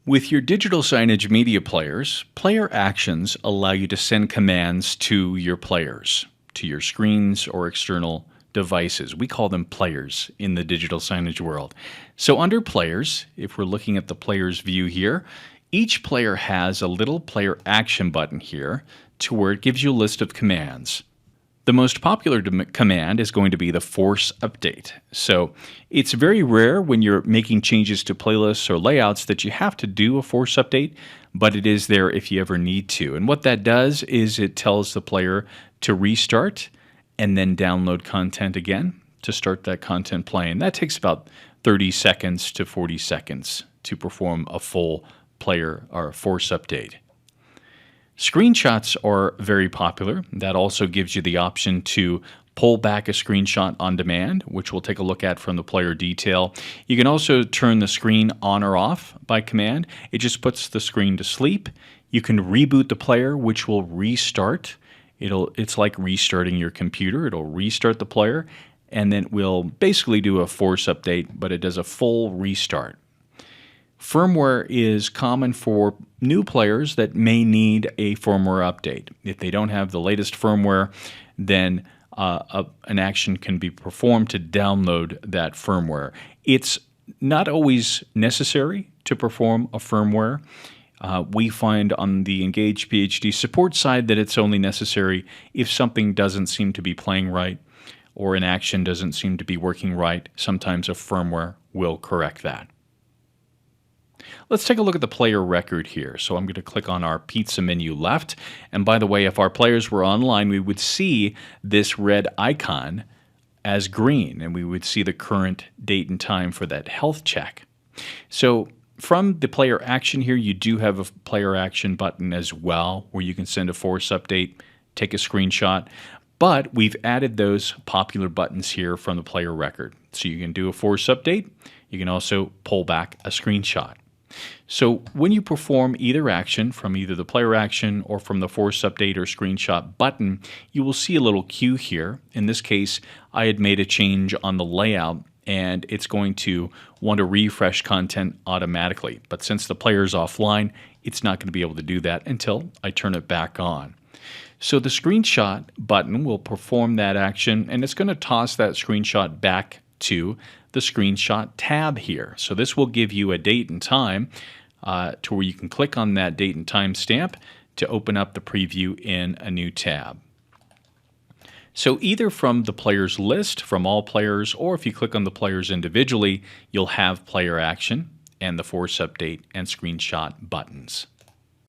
With your digital signage media players, player actions allow you to send commands to your players, to your screens or external devices. We call them players in the digital signage world. So under players, if we're looking at the players view here, each player has a little player action button here to where it gives you a list of commands. The most popular command is going to be the force update. So it's very rare when you're making changes to playlists or layouts that you have to do a force update, but it is there if you ever need to. And what that does is it tells the player to restart and then download content again to start that content playing. That takes about 30 seconds to 40 seconds to perform a full player or force update. Screenshots are very popular. That also gives you the option to pull back a screenshot on demand, which we'll take a look at from the player detail. You can also turn the screen on or off by command. It just puts the screen to sleep. You can reboot the player, which will restart. It's like restarting your computer. It'll restart the player, and then we'll basically do a force update, but it does a full restart. Firmware is common for new players that may need a firmware update. If they don't have the latest firmware, then an action can be performed to download that firmware. It's not always necessary to perform a firmware. We find on the Engage PhD support side that it's only necessary if something doesn't seem to be playing right or an action doesn't seem to be working right. Sometimes a firmware will correct that. Let's take a look at the player record here. So I'm going to click on our pizza menu left. And by the way, if our players were online, we would see this red icon as green, and we would see the current date and time for that health check. So from the player action here, you do have a player action button as well, where you can send a force update, take a screenshot. But we've added those popular buttons here from the player record. So you can do a force update. You can also pull back a screenshot. So when you perform either action from either the player action or from the force update or screenshot button, you will see a little cue here. In this case, I had made a change on the layout and it's going to want to refresh content automatically. But since the player is offline, it's not going to be able to do that until I turn it back on. So the screenshot button will perform that action and it's going to toss that screenshot back to the screenshot tab here. So this will give you a date and time to where you can click on that date and time stamp to open up the preview in a new tab. So either from the players list, from all players, or if you click on the players individually, you'll have player action and the force update and screenshot buttons.